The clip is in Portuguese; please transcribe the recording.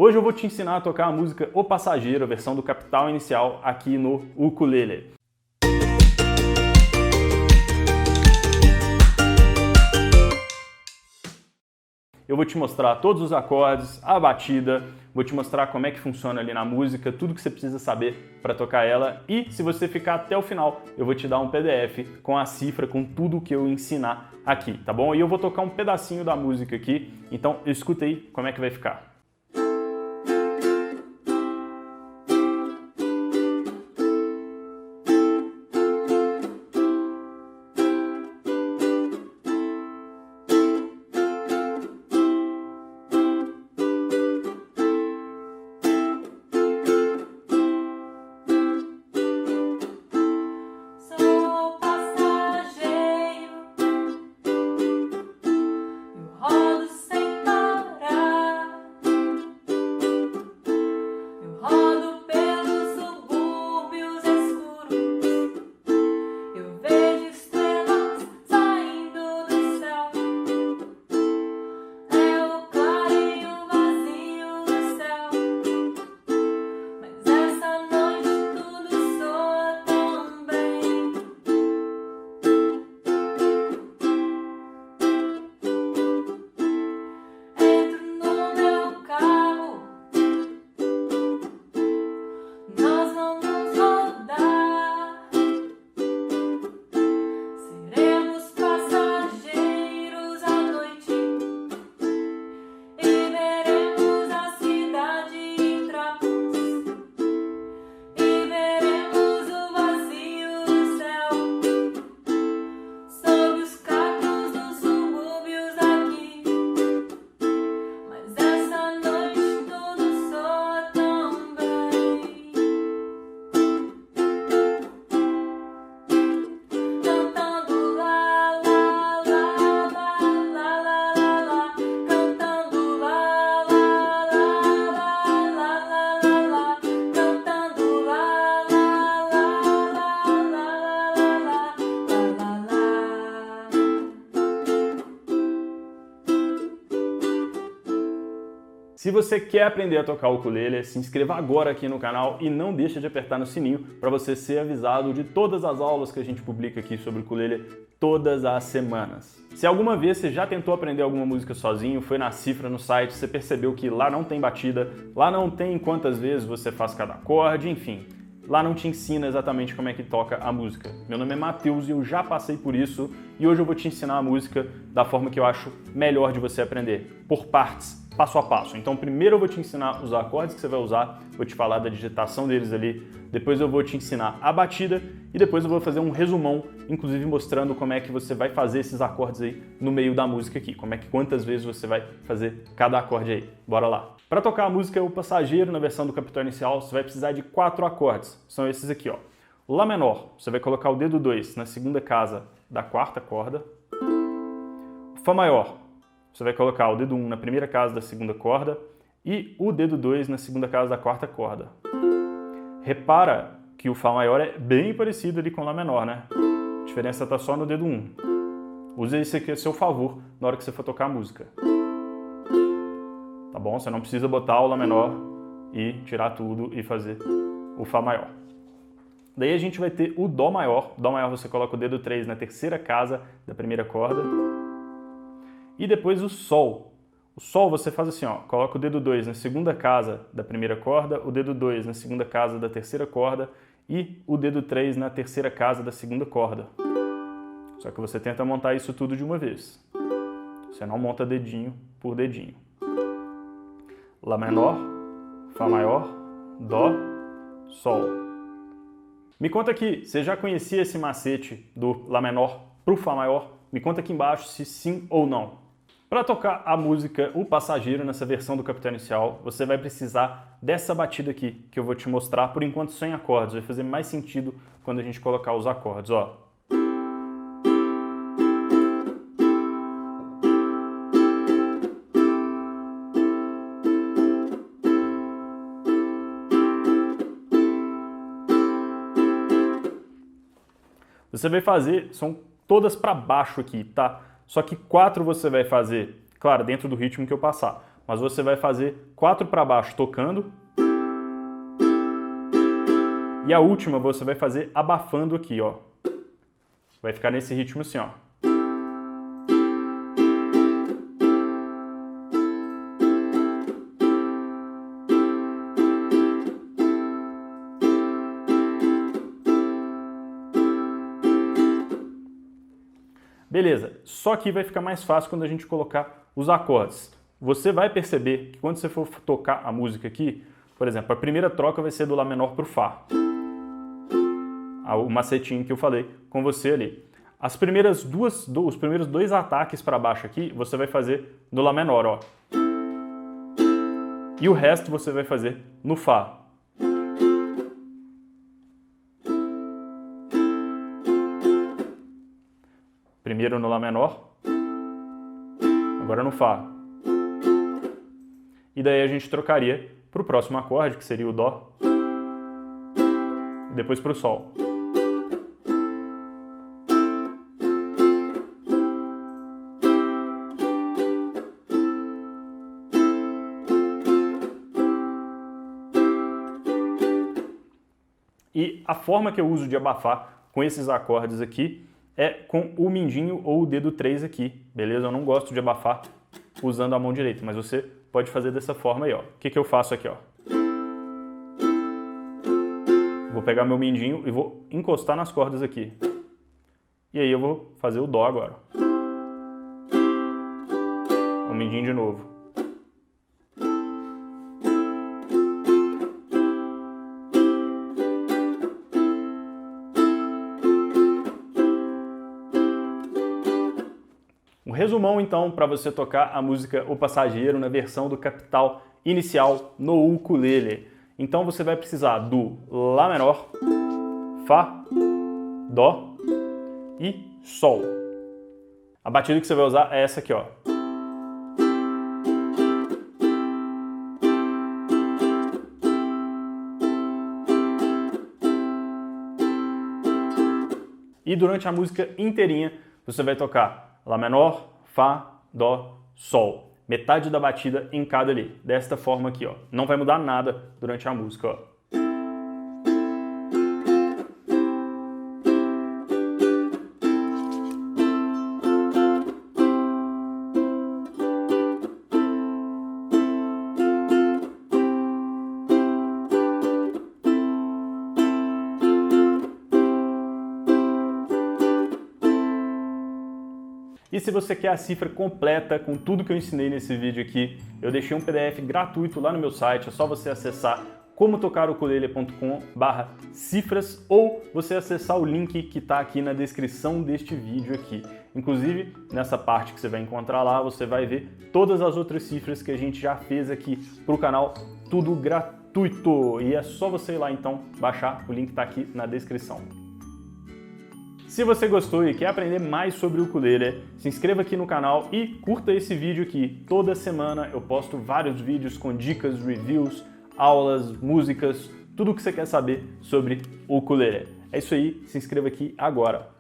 Hoje eu vou te ensinar a tocar a música O Passageiro, a versão do Capital Inicial aqui no ukulele. Eu vou te mostrar todos os acordes, a batida, vou te mostrar como é que funciona ali na música, tudo que você precisa saber para tocar ela, e se você ficar até o final, eu vou te dar um PDF com a cifra, com tudo que eu ensinar aqui, tá bom? E eu vou tocar um pedacinho da música aqui, então escuta aí como é que vai ficar. Se você quer aprender a tocar o ukulele, se inscreva agora aqui no canal e não deixa de apertar no sininho para você ser avisado de todas as aulas que a gente publica aqui sobre o ukulele todas as semanas. Se alguma vez você já tentou aprender alguma música sozinho, foi na cifra no site, você percebeu que lá não tem batida, lá não tem quantas vezes você faz cada acorde, enfim. Lá não te ensina exatamente como é que toca a música. Meu nome é Matheus e eu já passei por isso e hoje eu vou te ensinar a música da forma que eu acho melhor de você aprender, por partes, passo a passo. Então primeiro eu vou te ensinar os acordes que você vai usar, vou te falar da digitação deles ali, depois eu vou te ensinar a batida e depois eu vou fazer um resumão, inclusive mostrando como é que você vai fazer esses acordes aí no meio da música aqui, quantas vezes você vai fazer cada acorde aí. Bora lá! Para tocar a música O Passageiro, na versão do Capital Inicial, você vai precisar de 4 acordes. São esses aqui, ó. O Lá menor, você vai colocar o dedo 2 na segunda casa da quarta corda. O Fá maior, você vai colocar o dedo 1 na primeira casa da segunda corda e o dedo 2 na segunda casa da quarta corda. Repara que o Fá maior é bem parecido ali com o Lá menor, né? A diferença está só no dedo 1. Use isso aqui a seu favor na hora que você for tocar a música. Tá bom? Você não precisa botar o Lá menor e tirar tudo e fazer o Fá maior. Daí a gente vai ter o Dó maior. Dó maior você coloca o dedo 3 na terceira casa da primeira corda. E depois o Sol. O Sol você faz assim, ó, coloca o dedo 2 na segunda casa da primeira corda, o dedo 2 na segunda casa da terceira corda e o dedo 3 na terceira casa da segunda corda. Só que você tenta montar isso tudo de uma vez. Você não monta dedinho por dedinho. Lá menor, Fá maior, Dó, Sol. Me conta aqui, você já conhecia esse macete do Lá menor pro Fá maior? Me conta aqui embaixo se sim ou não. Para tocar a música O Passageiro nessa versão do Capital Inicial, você vai precisar dessa batida aqui, que eu vou te mostrar por enquanto sem acordes. Vai fazer mais sentido quando a gente colocar os acordes, ó. Você vai fazer, são todas para baixo aqui, tá? Só que 4 você vai fazer, claro, dentro do ritmo que eu passar. mas você vai fazer 4 para baixo tocando. E a última você vai fazer abafando aqui, ó. Vai ficar nesse ritmo assim, ó. Beleza, só que vai ficar mais fácil quando a gente colocar os acordes. Você vai perceber que quando você for tocar a música aqui, por exemplo, a primeira troca vai ser do Lá menor para o Fá. O macetinho que eu falei com você ali. Os primeiros 2 ataques para baixo aqui, você vai fazer no Lá menor, ó. E o resto você vai fazer no Fá. Primeiro no Lá menor, agora no Fá. E daí a gente trocaria para o próximo acorde, que seria o Dó, e depois para o Sol. E a forma que eu uso de abafar com esses acordes aqui é com o mindinho ou o dedo 3 aqui, beleza? Eu não gosto de abafar usando a mão direita, mas você pode fazer dessa forma aí, ó. O que eu faço aqui, ó? Vou pegar meu mindinho e vou encostar nas cordas aqui. E aí eu vou fazer o Dó agora. O mindinho de novo. Um resumão, então, para você tocar a música O Passageiro na versão do capital inicial no ukulele. Então você vai precisar do Lá menor, Fá, Dó e Sol. A batida que você vai usar é essa aqui, ó. E durante a música inteirinha você vai tocar Lá menor, Fá, Dó, Sol. Metade da batida em cada ali. Desta forma aqui, ó. Não vai mudar nada durante a música, ó. E se você quer a cifra completa com tudo que eu ensinei nesse vídeo aqui, eu deixei um PDF gratuito lá no meu site, é só você acessar comotocarukulele.com/cifras ou você acessar o link que está aqui na descrição deste vídeo aqui. Inclusive, nessa parte que você vai encontrar lá, você vai ver todas as outras cifras que a gente já fez aqui para o canal, tudo gratuito. E é só você ir lá então, baixar, o link está aqui na descrição. Se você gostou e quer aprender mais sobre o ukulele, se inscreva aqui no canal e curta esse vídeo aqui. Toda semana eu posto vários vídeos com dicas, reviews, aulas, músicas, tudo o que você quer saber sobre o ukulele. É isso aí, se inscreva aqui agora.